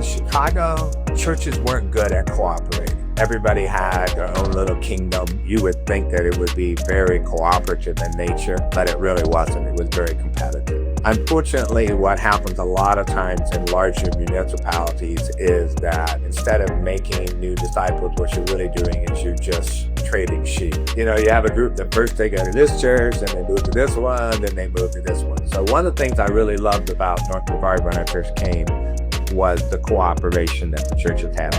Chicago, churches weren't good at cooperating. Everybody had their own little kingdom. You would think that it would be very cooperative in nature, but it really wasn't. It was very competitive. Unfortunately, what happens a lot of times in larger municipalities is that instead of making new disciples, what you're really doing is you're just trading sheep. You have a group that first they go to this church, then they move to this one, then they move to this one. So one of the things I really loved about North Brevard when I first came was the cooperation that the churches had.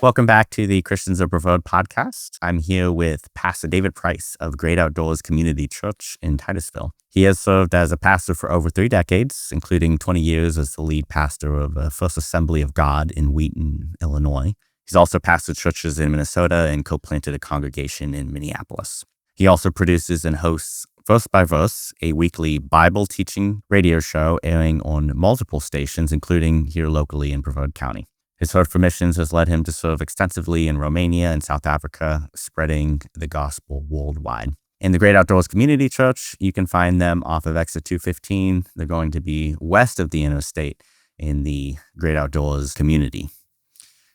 Welcome back to the Christians of Brevard podcast. I'm here with Pastor David Price of Great Outdoors Community Church in Titusville. He has served as a pastor for over 3 decades, including 20 years as the lead pastor of First Assembly of God in Wheaton, Illinois. He's also pastored churches in Minnesota and co-planted a congregation in Minneapolis. He also produces and hosts Verse by Verse, a weekly Bible teaching radio show airing on multiple stations, including here locally in Brevard County. His heart for missions has led him to serve extensively in Romania and South Africa, spreading the gospel worldwide. In the Great Outdoors Community Church, you can find them off of exit 215. They're going to be west of the interstate in the Great Outdoors community.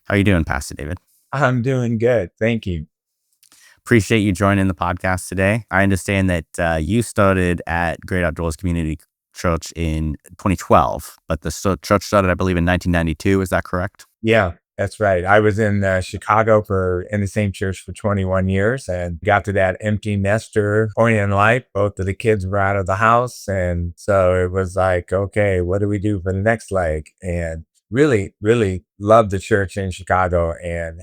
How are you doing, Pastor David? I'm doing good. Thank you. Appreciate you joining the podcast today. I understand that you started at Great Outdoors Community Church in 2012, but the church started, I believe, in 1992. Is that correct? Yeah, that's right. I was in Chicago in the same church for 21 years and got to that empty nester point in life. Both of the kids were out of the house. And so it was like, okay, what do we do for the next leg? And really, really loved the church in Chicago and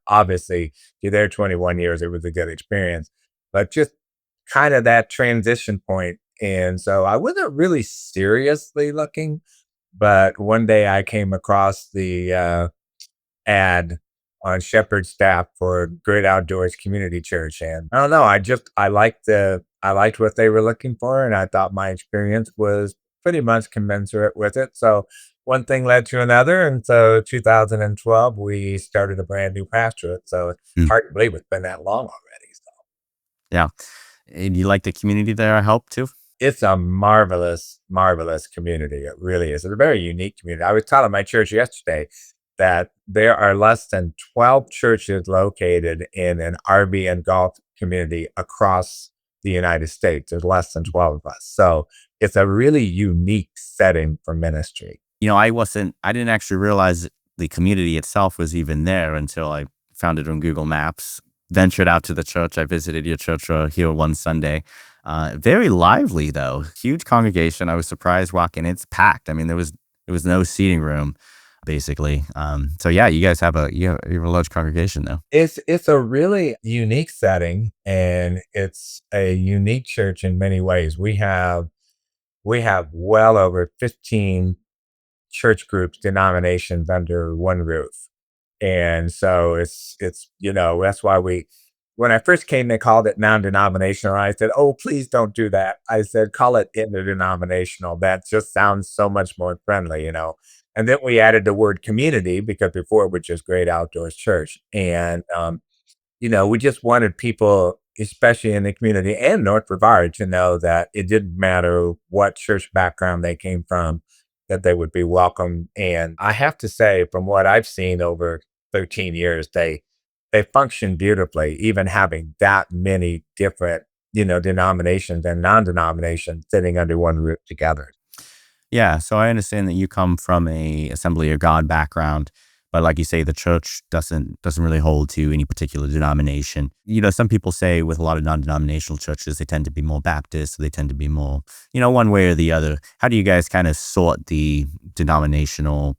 obviously, you're there 21 years. It was a good experience, but just kind of that transition point. And so I wasn't really seriously looking, but one day I came across the ad on Shepherd's staff for Great Outdoors Community Church. And I don't know, I liked what they were looking for. And I thought my experience was pretty much commensurate with it. So one thing led to another. And so 2012, we started a brand new pastorate. So it's hard to believe it's been that long already. So. Yeah. And you like the community there, I hope, too? It's a marvelous, marvelous community. It really is. It's a very unique community. I was telling my church yesterday that there are less than 12 churches located in an RV and golf community across the United States. There's less than 12 of us. So it's a really unique setting for ministry. I didn't actually realize the community itself was even there until I found it on Google Maps, ventured out to the church. I visited your church here one Sunday. Very lively, though. Huge congregation. I was surprised walking in. It's packed. I mean, there was no seating room, basically. So yeah, you guys have a large congregation, though. It's a really unique setting, and it's a unique church in many ways. We have well over 15 church groups, denominations under one roof, and so it's that's why when I first came, they called it non-denominational. I said, oh, please don't do that. I said, call it interdenominational. That just sounds so much more friendly, And then we added the word community because before it was just Great Outdoors Church. And, we just wanted people, especially in the community and North Brevard, to know that it didn't matter what church background they came from, that they would be welcome. And I have to say, from what I've seen over 13 years, they function beautifully, even having that many different, denominations and non-denominations sitting under one roof together. Yeah, so I understand that you come from a Assembly of God background, but like you say, the church doesn't really hold to any particular denomination. Some people say with a lot of non-denominational churches, they tend to be more Baptist, or they tend to be more, one way or the other. How do you guys kind of sort the denominational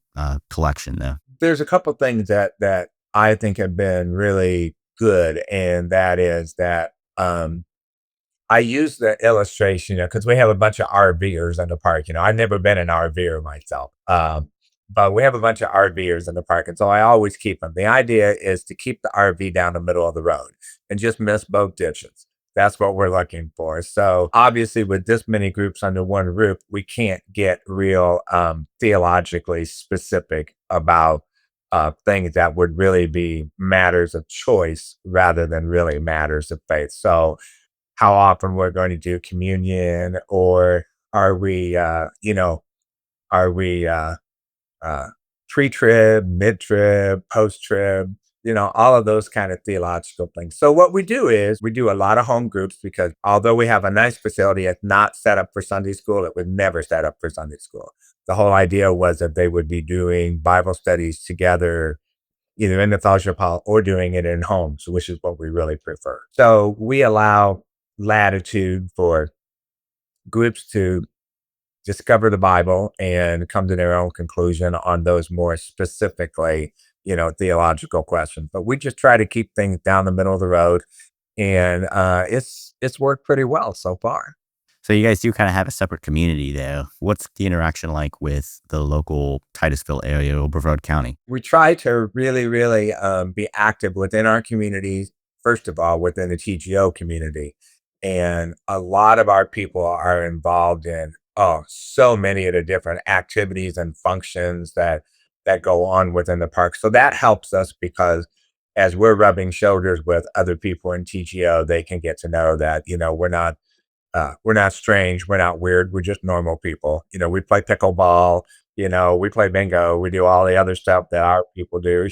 collection there? There's a couple things that I think have been really good, and that is that I use the illustration, because we have a bunch of RVers in the park. I've never been an RVer myself, but we have a bunch of RVers in the park, and so I always keep them. The idea is to keep the RV down the middle of the road and just miss both ditches. That's what we're looking for. So obviously, with this many groups under one roof, we can't get real theologically specific about things that would really be matters of choice rather than really matters of faith. So how often we're going to do communion, or are we, are we uh, pre-trib, mid-trib, post-trib, all of those kind of theological things. So what we do is we do a lot of home groups because although we have a nice facility, it's not set up for Sunday school. It was never set up for Sunday school. The whole idea was that they would be doing Bible studies together, either in the fellowship hall or doing it in homes, which is what we really prefer. So we allow latitude for groups to discover the Bible and come to their own conclusion on those more specifically, theological questions. But we just try to keep things down the middle of the road, and it's worked pretty well so far. So you guys do kind of have a separate community there. What's the interaction like with the local Titusville area or Brevard County? We try to really, really be active within our communities. First of all, within the TGO community, and a lot of our people are involved in so many of the different activities and functions that go on within the park. So that helps us because as we're rubbing shoulders with other people in TGO, they can get to know that we're not strange. We're not weird. We're just normal people. We play pickleball. We play bingo. We do all the other stuff that our people do.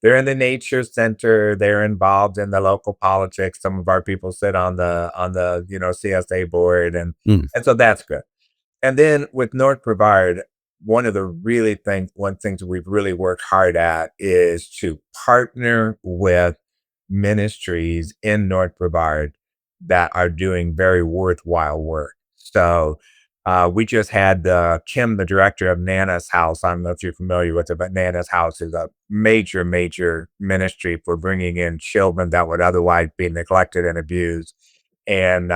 They're in the nature center. They're involved in the local politics. Some of our people sit on the CSA board, and so that's good. And then with North Brevard, one things we've really worked hard at is to partner with ministries in North Brevard that are doing very worthwhile work. So we just had Kim, the director of Nana's House. I don't know if you're familiar with it, but Nana's House is a major, major ministry for bringing in children that would otherwise be neglected and abused. And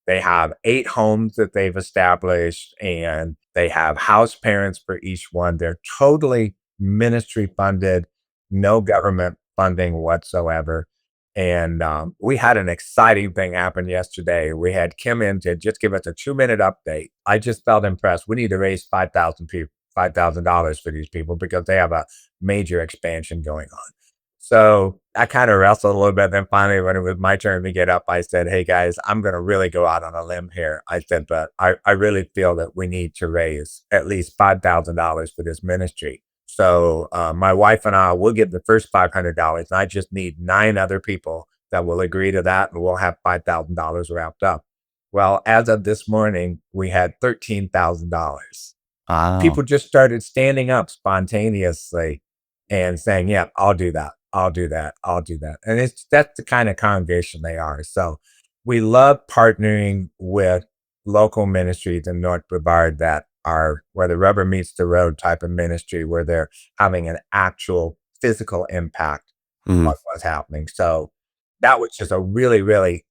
they have 8 homes that they've established, and they have house parents for each one. They're totally ministry funded, no government funding whatsoever. And we had an exciting thing happen yesterday. We had Kim in to just give us a 2-minute update. I just felt impressed. We need to raise 5,000 people, $5,000 for these people because they have a major expansion going on. So I kind of wrestled a little bit. Then finally, when it was my turn to get up, I said, "Hey guys, I'm going to really go out on a limb here." I said, "But I really feel that we need to raise at least $5,000 for this ministry." So my wife and I will give the first $500, and I just need 9 other people that will agree to that, and we'll have $5,000 wrapped up. Well, as of this morning, we had $13,000. Wow. People just started standing up spontaneously and saying, "Yeah, I'll do that. I'll do that. I'll do that." And that's the kind of congregation they are. So we love partnering with local ministries in North Brevard that are where the rubber meets the road type of ministry, where they're having an actual physical impact Mhm. on what's happening. So that was just a really, really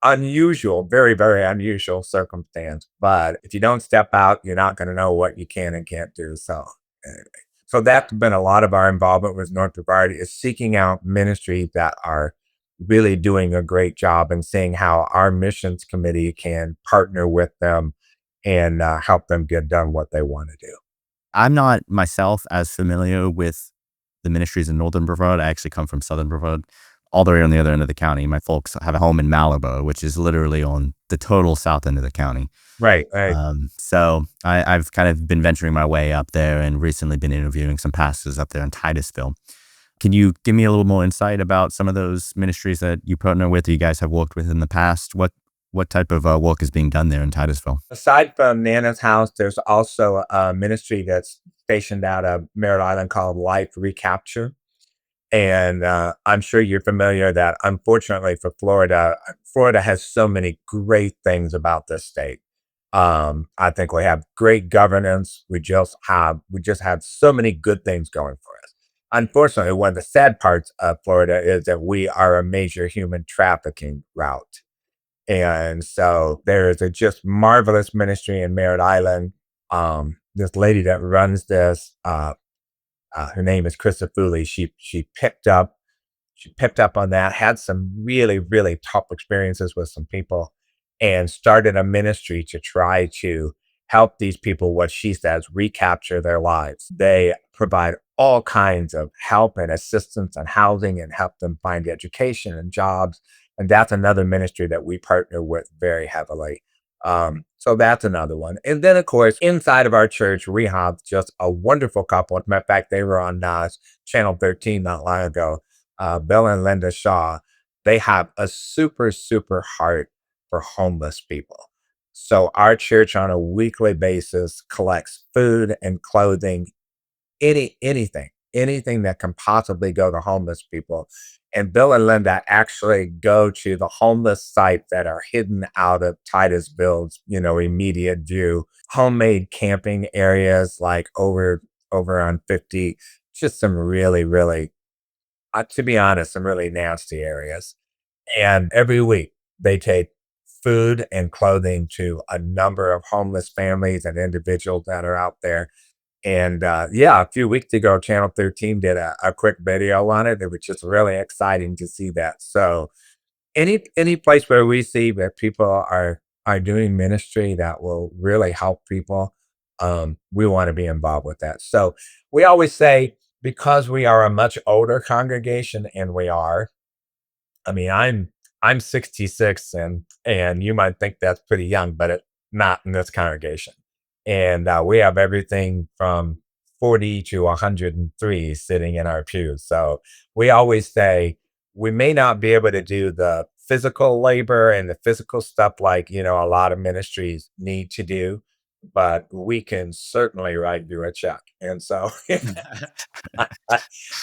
unusual, very, very unusual circumstance. But if you don't step out, you're not going to know what you can and can't do. So, anyway. So that's been a lot of our involvement with North Brevard is seeking out ministries that are really doing a great job and seeing how our missions committee can partner with them and help them get done what they want to do. I'm not myself as familiar with the ministries in Northern Brevard. I actually come from Southern Brevard, all the way on the other end of the county. My folks have a home in Malibu, which is literally on the total south end of the county. Right, right. So I've kind of been venturing my way up there and recently been interviewing some pastors up there in Titusville. Can you give me a little more insight about some of those ministries that you partner with, or you guys have worked with in the past? What type of work is being done there in Titusville? Aside from Nana's house, there's also a ministry that's stationed out of Merritt Island called Life Recapture. And I'm sure you're familiar that unfortunately for Florida, Florida has so many great things about this state. I think we have great governance. We just have so many good things going for us. Unfortunately, one of the sad parts of Florida is that we are a major human trafficking route. And so there is a just marvelous ministry in Merritt Island. This lady that runs this, her name is Krista Fooley. She picked up on that, had some really, really tough experiences with some people, and started a ministry to try to help these people, what she says, recapture their lives. They provide all kinds of help and assistance and housing and help them find education and jobs. And that's another ministry that we partner with very heavily. So that's another one. And then, of course, inside of our church, we have just a wonderful couple. As a matter of fact, they were on Channel 13 not long ago. Bill and Linda Shaw. They have a super, super heart for homeless people. So our church on a weekly basis collects food and clothing, anything that can possibly go to homeless people. And Bill and Linda actually go to the homeless sites that are hidden out of Titusville's, immediate view, homemade camping areas like over on 50, just some really, really, to be honest, some really nasty areas. And every week they take food and clothing to a number of homeless families and individuals that are out there. And yeah, a few weeks ago, Channel 13 did a quick video on it. It was just really exciting to see that. So any place where we see that people are doing ministry that will really help people, we want to be involved with that. So we always say, because we are a much older congregation, and we are, I mean, I'm 66, and you might think that's pretty young, but it not in this congregation. And we have everything from 40 to 103 sitting in our pews. So we always say we may not be able to do the physical labor and the physical stuff like, a lot of ministries need to do, but we can certainly write you a check. And so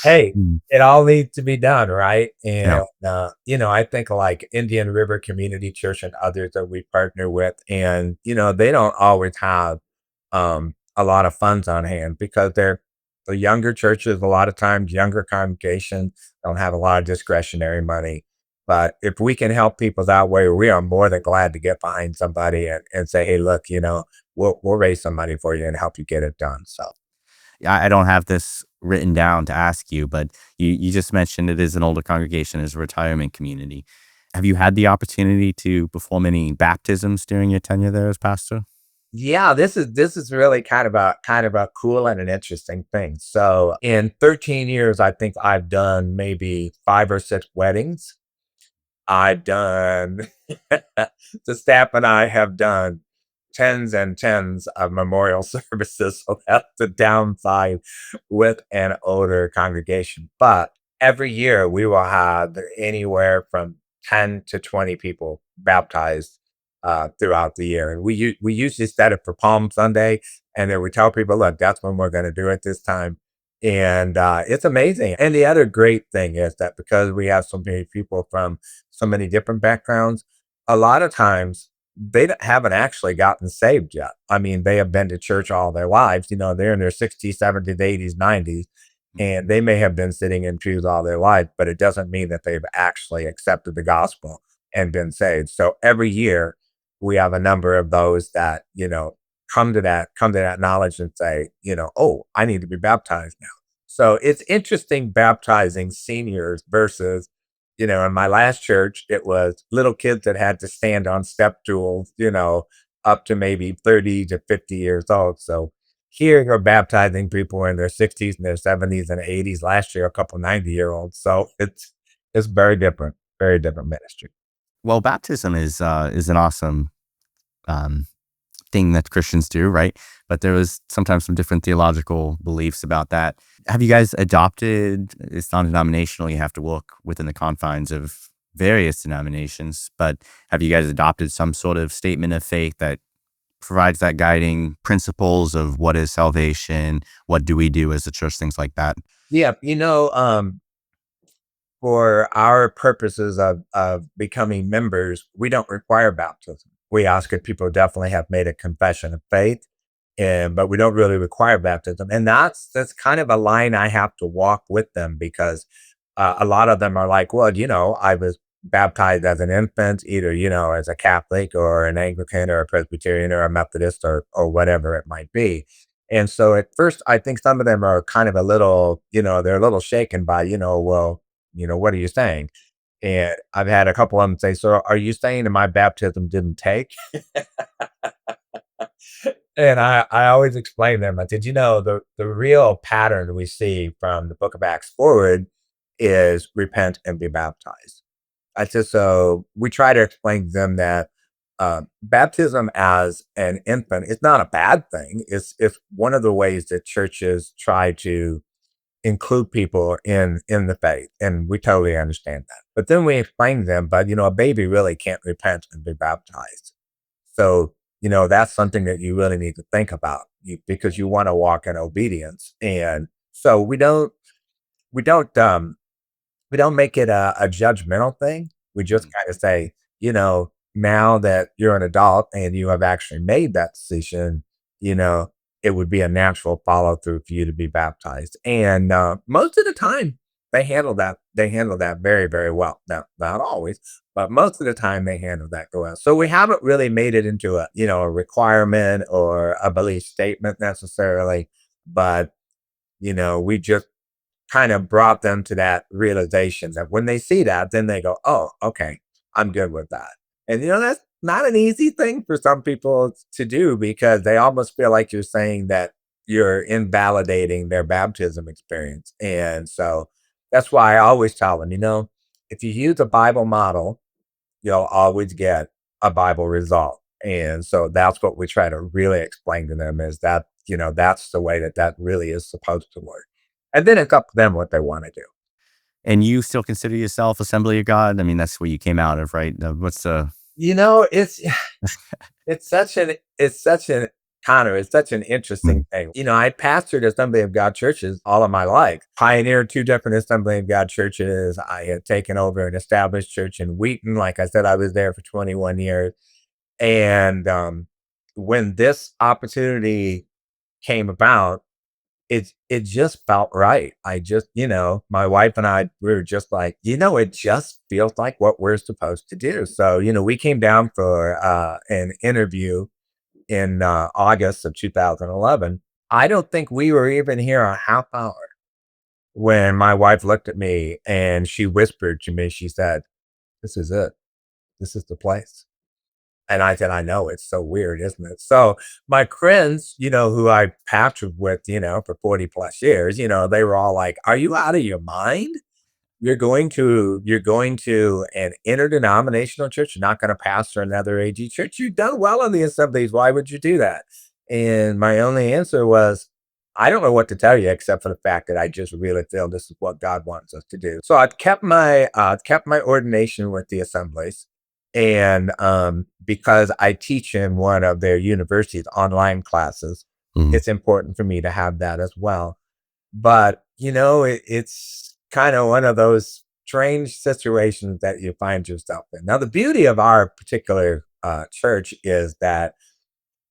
hey, Mm. it all needs to be done, right? Yeah. And, I think like Indian River Community Church and others that we partner with, and, they don't always have a lot of funds on hand because they're the younger churches, a lot of times younger congregations don't have a lot of discretionary money. But if we can help people that way, we are more than glad to get behind somebody and say, hey, look, we'll raise some money for you and help you get it done. So I don't have this written down to ask you, but you just mentioned it is an older congregation, is a retirement community. Have you had the opportunity to perform any baptisms during your tenure there as pastor? yeah, this is really kind of a cool and an interesting thing. So in 13 years, I think I've done maybe 5 or 6 weddings. I've done the staff and I have done tens and tens of memorial services. So that's the downside with an older congregation. But every year we will have anywhere from 10 to 20 people baptized throughout the year. And we usually set it for Palm Sunday. And then we tell people, look, that's when we're going to do it this time. And it's amazing. And the other great thing is that because we have so many people from so many different backgrounds, a lot of times haven't actually gotten saved yet. I mean, they have been to church all their lives. They're in their 60s, 70s, 80s, 90s, and they may have been sitting in pews all their life, but it doesn't mean that they've actually accepted the gospel and been saved. So every year we have a number of those that, come to that knowledge and say, oh, I need to be baptized now. So it's interesting baptizing seniors versus, in my last church, it was little kids that had to stand on step stools, up to maybe 30 to 50 years old. So here you're baptizing people in their 60s and their 70s and 80s. Last year, a couple 90-year-olds. So it's very different ministry. Well, baptism is an awesome um, thing that Christians do, right? But there was sometimes some different theological beliefs about that. Have you guys adopted? It's non-denominational. You have to work within the confines of various denominations, but have you guys adopted some sort of statement of faith that provides that guiding principles of what is salvation, what do we do as a church, things like that? Yeah, for our purposes of becoming members, we don't require baptism. We ask if people definitely have made a confession of faith, and but we don't really require baptism. And that's kind of a line I have to walk with them because a lot of them are like, well, I was baptized as an infant, either as a Catholic or an Anglican or a Presbyterian or a Methodist or whatever it might be. And so at first, I think some of them are kind of a little, they're a little shaken by, well, what are you saying? And I've had a couple of them say, so are you saying that my baptism didn't take? And I always explain to them, I said, the real pattern we see from the book of Acts forward is repent and be baptized. I said, so we try to explain to them that baptism as an infant is not a bad thing. It's one of the ways that churches try to include people in the faith, and we totally understand that. But then we explain to them, but a baby really can't repent and be baptized. So that's something that you really need to think about because you want to walk in obedience. And so we don't we don't make it a judgmental thing. We just Mm. kind of say, now that you're an adult and you have actually made that decision, you know, it would be a natural follow through for you to be baptized. And most of the time, they handle that. They handle that very, very well. Now, not always, but most of the time, they handle that go well. So we haven't really made it into a requirement or a belief statement necessarily, but we just kind of brought them to that realization that when they see that, then they go, "Oh, okay, I'm good with that." And that's not an easy thing for some people to do because they almost feel like you're saying that you're invalidating their baptism experience. And so that's why I always tell them, if you use a Bible model, you'll always get a Bible result. And so that's what we try to really explain to them is that, that's the way that really is supposed to work. And then it's up to them what they want to do. And you still consider yourself Assembly of God? I mean, that's where you came out of, right? What's the It's such an Connor, it's such an Mm. interesting thing. I pastored Assembly of God churches all of my life. Pioneered two different Assembly of God churches. I had taken over an established church in Wheaton. Like I said, I was there for 21 years. And when this opportunity came about, it just felt right. I just, my wife and I, we were just like, it just feels like what we're supposed to do. So, we came down for an interview in August of 2011. I don't think we were even here a half hour when my wife looked at me and she whispered to me, she said, "This is it. This is the place." And I said, "I know, it's so weird, isn't it?" So my friends, who I pastored with, for 40 plus years, they were all like, "Are you out of your mind? You're going to an interdenominational church. You're not going to pastor another AG church. You've done well in the assemblies. Why would you do that?" And my only answer was, I don't know what to tell you except for the fact that I just really feel this is what God wants us to do. So I've kept my ordination with the assemblies, and because I teach in one of their university's online classes, Mhm. it's important for me to have that as well. But, it's kind of one of those strange situations that you find yourself in. Now, the beauty of our particular church is that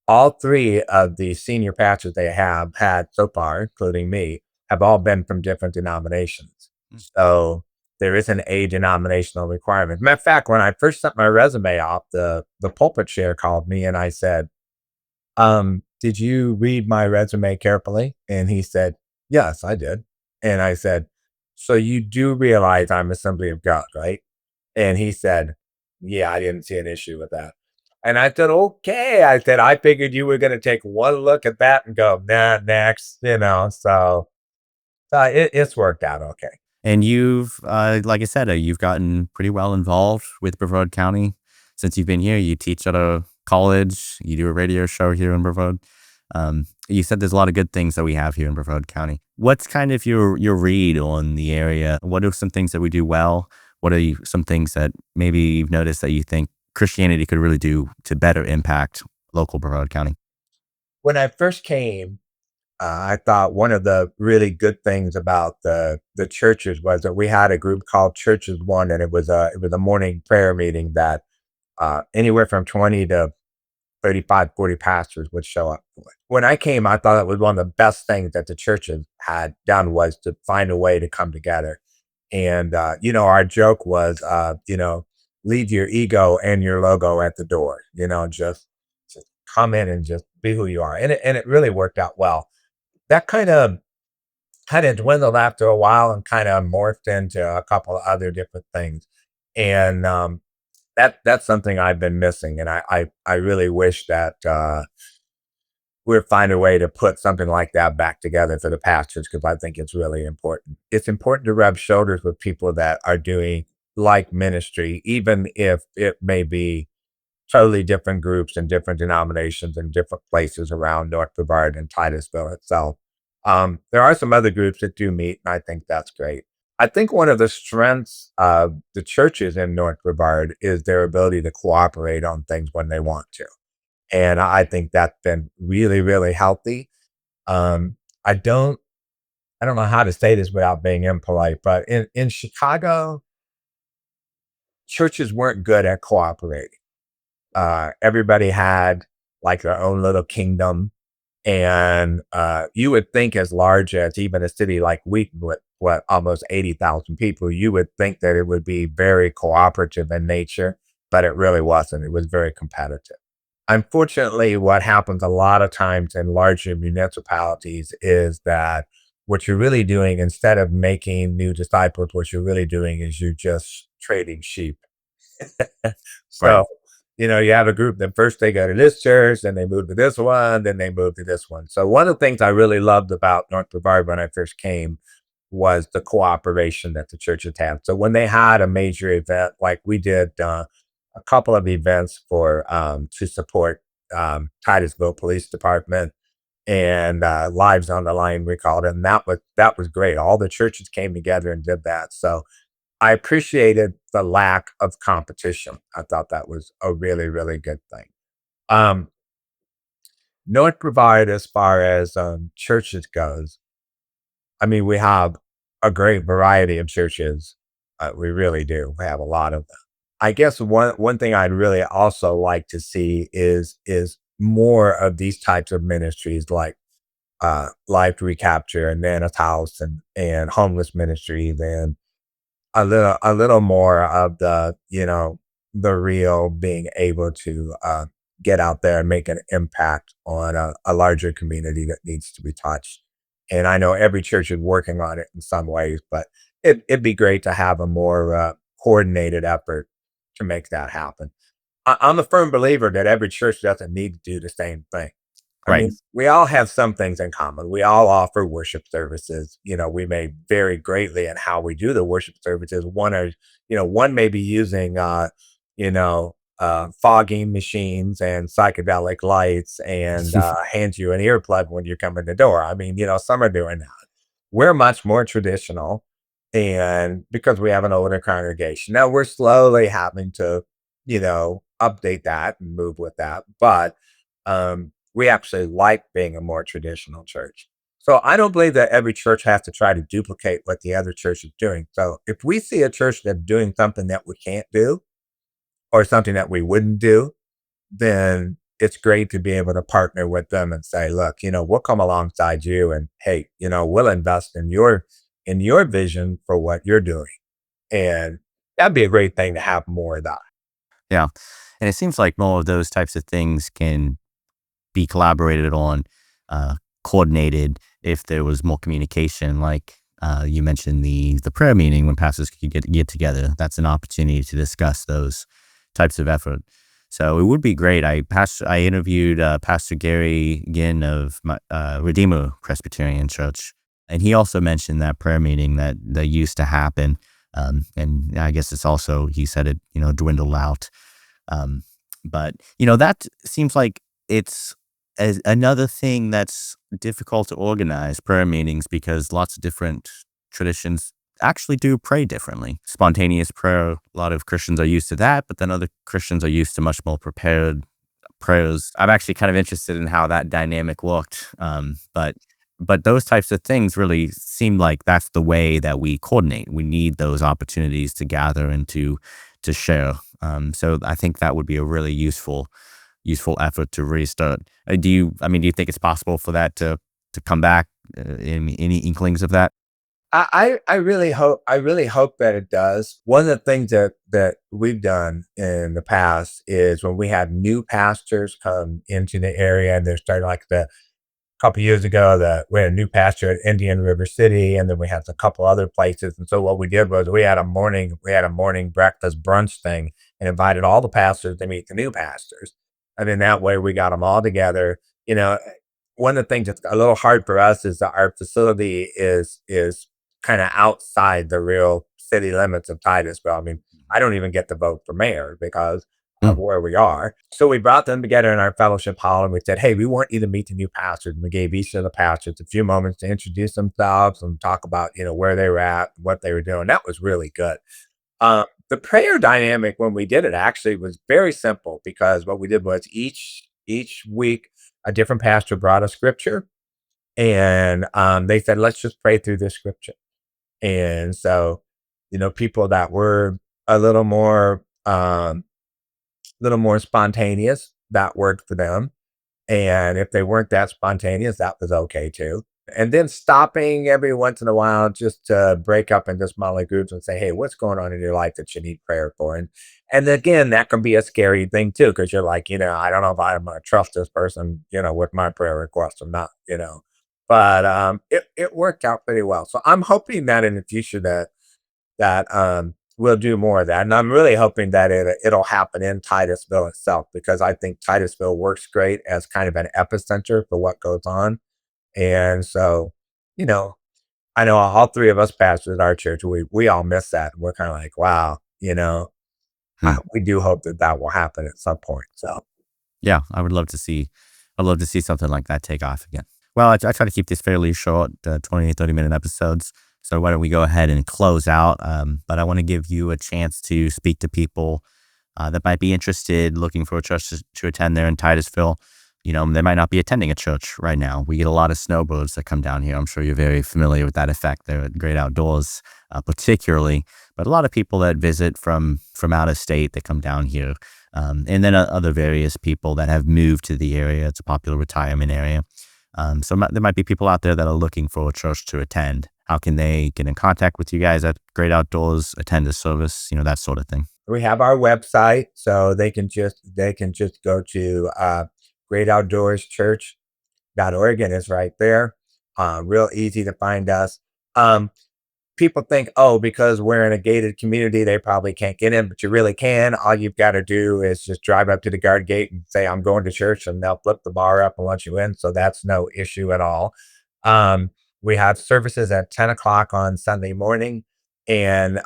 all three of the senior pastors they have had so far, including me, have all been from different denominations. Mm. So there isn't a denominational requirement. Matter of fact, when I first sent my resume off, the pulpit chair called me and I said, "Did you read my resume carefully?" And he said, "Yes, I did." And I said, "So you do realize I'm Assembly of God, right?" And he said, "Yeah, I didn't see an issue with that." And I said, "Okay." I said, "I figured you were gonna take one look at that and go, nah, next," so it's worked out okay. And you've, like I said, you've gotten pretty well involved with Brevard County since you've been here. You teach at a college, you do a radio show here in Brevard. You said there's a lot of good things that we have here in Brevard County. What's kind of your read on the area? What are some things that we do well? What are some things that maybe you've noticed that you think Christianity could really do to better impact local Brevard County? When I first came, I thought one of the really good things about the churches was that we had a group called Churches One, and it was a morning prayer meeting that anywhere from 20 to 35, 40 pastors would show up for it. When I came, I thought it was one of the best things that the churches had done was to find a way to come together. And our joke was, leave your ego and your logo at the door. Just come in and just be who you are, and it really worked out well. That kind of dwindled after a while and kind of morphed into a couple of other different things. And that's something I've been missing, and I really wish that we'd find a way to put something like that back together for the pastors because I think it's really important. It's important to rub shoulders with people that are doing like ministry, even if it may be totally different groups and different denominations in different places around North Brevard and Titusville itself. There are some other groups that do meet, and I think that's great. I think one of the strengths of the churches in North Brevard is their ability to cooperate on things when they want to. And I think that's been really, really healthy. Um, I don't I don't know how to say this without being impolite, but in Chicago, churches weren't good at cooperating. Everybody had like their own little kingdom. And you would think, as large as even a city like Wheaton, with what almost 80,000 people, you would think that it would be very cooperative in nature, but it really wasn't. It was very competitive. Unfortunately, what happens a lot of times in larger municipalities is that what you're really doing, instead of making new disciples, what you're really doing is you're just trading sheep. Right. So, you have a group that first they go to this church, then they move to this one, then they move to this one. So one of the things I really loved about North Brevard when I first came was the cooperation that the churches had. So when they had a major event, like we did a couple of events for to support Titusville Police Department and Lives on the Line, we called it, and that was great. All the churches came together and did that. So I appreciated the lack of competition. I thought that was a really, really good thing. Um, North Brevard, as far as churches goes, I mean, we have a great variety of churches. We really do. We have a lot of them. I guess one thing I'd really also like to see is more of these types of ministries, like life recapture and Nana's house and homeless ministries and a little more of the real being able to get out there and make an impact on a larger community that needs to be touched. And I know every church is working on it in some ways, but it'd be great to have a more coordinated effort to make that happen. I'm a firm believer that every church doesn't need to do the same thing. I Right. mean, we all have some things in common. We all offer worship services. We may vary greatly in how we do the worship services. One may be using, fogging machines and psychedelic lights and hand you an earplug when you come in the door. I mean, some are doing that. We're much more traditional, and because we have an older congregation. Now we're slowly having to, update that and move with that. But we actually like being a more traditional church. So I don't believe that every church has to try to duplicate what the other church is doing. So if we see a church that's doing something that we can't do or something that we wouldn't do, then it's great to be able to partner with them and say, look, we'll come alongside you and hey, we'll invest in your vision for what you're doing. And that'd be a great thing to have more of that. Yeah. And it seems like more of those types of things can be collaborated on, uh, coordinated if there was more communication. Like you mentioned the prayer meeting when pastors could get together. That's an opportunity to discuss those types of effort. So it would be great. I interviewed Pastor Gary Ginn of Redeemer Presbyterian Church, and he also mentioned that prayer meeting that used to happen. And I guess it's also, he said it, dwindled out. Um, but that seems like it's another thing that's difficult to organize, prayer meetings, because lots of different traditions actually do pray differently. Spontaneous prayer, a lot of Christians are used to that, but then other Christians are used to much more prepared prayers. I'm actually kind of interested in how that dynamic looked. But those types of things really seem like that's the way that we coordinate. We need those opportunities to gather and to share. So I think that would be a really useful effort to restart. Do you think it's possible for that to come back? Any inklings of that? I really hope that it does. One of the things that we've done in the past is when we had new pastors come into the area and they're starting like the couple years ago that we had a new pastor at Indian River City, and then we had a couple other places. And so what we did was we had a morning breakfast brunch thing and invited all the pastors to meet the new pastors. And then that way we got them all together. One of the things that's a little hard for us is that our facility is kind of outside the real city limits of Titusville. I mean, I don't even get to vote for mayor because of Mm, where we are. So we brought them together in our fellowship hall and we said, hey, we want you to meet the new pastors. And we gave each of the pastors a few moments to introduce themselves and talk about, where they were at, what they were doing. That was really good. The prayer dynamic when we did it actually was very simple because what we did was each week a different pastor brought a scripture and they said, let's just pray through this scripture. And so, people that were a little more spontaneous, that worked for them. And if they weren't that spontaneous, that was okay too. And then stopping every once in a while just to break up into smaller groups and say, hey, what's going on in your life that you need prayer for? And again, that can be a scary thing too, because you're like, I don't know if I'm gonna trust this person, with my prayer request or not. But it worked out pretty well. So I'm hoping that in the future that we'll do more of that. And I'm really hoping that it'll happen in Titusville itself because I think Titusville works great as kind of an epicenter for what goes on. And so, you know, I know all three of us pastors at our church, we all miss that. We're kind of like, wow, mm. we do hope that that will happen at some point. So Yeah, I'd love to see something like that take off again. Well, I try to keep this fairly short, 20, 30-minute episodes. So why don't we go ahead and close out? But I want to give you a chance to speak to people that might be interested, looking for a church to attend there in Titusville. They might not be attending a church right now. We get a lot of snowbirds that come down here. I'm sure you're very familiar with that effect there at Great Outdoors, particularly. But a lot of people that visit from out of state that come down here, and then other various people that have moved to the area. It's a popular retirement area. There might be people out there that are looking for a church to attend. How can they get in contact with you guys at Great Outdoors, attend a service, that sort of thing? we have our website, so they can just go to greatoutdoorschurch.org and it's right there. Real easy to find us. Um, People think, oh, because we're in a gated community, they probably can't get in, but you really can. All you've got to do is just drive up to the guard gate and say, I'm going to church, and they'll flip the bar up and let you in. So that's no issue at all. Um, we have services at 10 o'clock on Sunday morning. And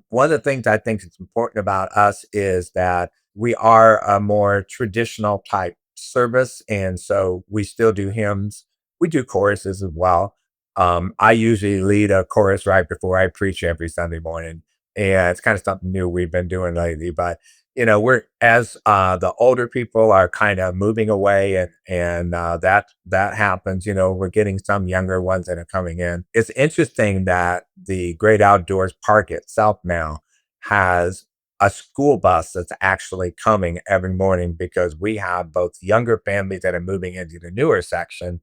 one of the things I think is important about us is that we are a more traditional type service. And so we still do hymns, we do choruses as well. I usually lead a chorus right before I preach every Sunday morning, and it's kind of something new we've been doing lately. But we're as the older people are kind of moving away, and that happens. We're getting some younger ones that are coming in. It's interesting that the Great Outdoors Park itself now has a school bus that's actually coming every morning because we have both younger families that are moving into the newer section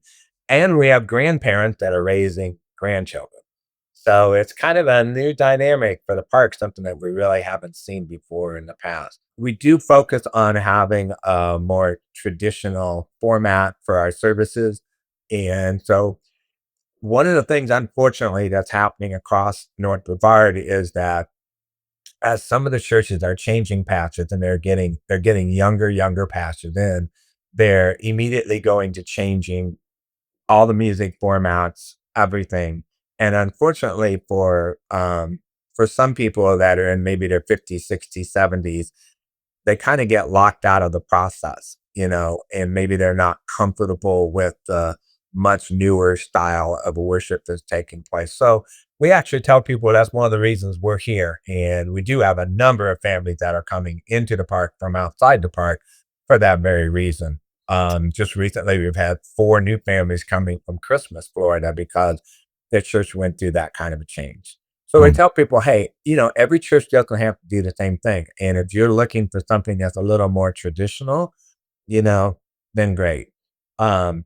and we have grandparents that are raising grandchildren. So it's kind of a new dynamic for the park, something that we really haven't seen before in the past. We do focus on having a more traditional format for our services. And so one of the things, unfortunately, that's happening across North Brevard is that as some of the churches are changing pastors and they're getting younger pastors in, they're immediately going to changing all the music formats, everything. And unfortunately for some people that are in maybe their 50s, 60s, 70s, they kind of get locked out of the process, and maybe they're not comfortable with the much newer style of worship that's taking place. So we actually tell people that's one of the reasons we're here. And we do have a number of families that are coming into the park from outside the park for that very reason. Just recently, we've had four new families coming from Christmas, Florida, because their church went through that kind of a change. So we Mm, tell people, hey, every church doesn't have to do the same thing. And if you're looking for something that's a little more traditional, you know, then great. Um,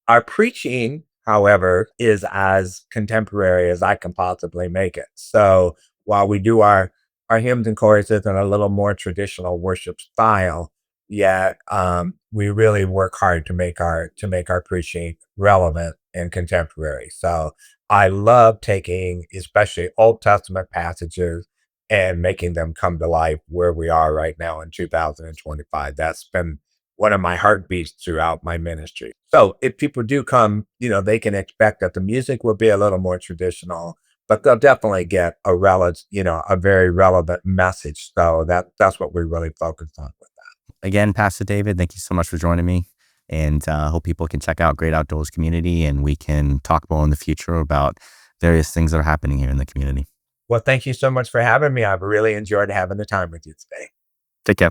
our preaching, however, is as contemporary as I can possibly make it. So while we do our hymns and choruses in a little more traditional worship style, yet we really work hard to make our preaching relevant and contemporary. So I love taking especially Old Testament passages and making them come to life where we are right now in 2025. That's been one of my heartbeats throughout my ministry. So if people do come, they can expect that the music will be a little more traditional, but they'll definitely get a very relevant message. So that's what we really focused on with that. Again, Pastor David, thank you so much for joining me. And I hope people can check out Great Outdoors Community, and we can talk more in the future about various things that are happening here in the community. Well, thank you so much for having me. I've really enjoyed having the time with you today. Take care.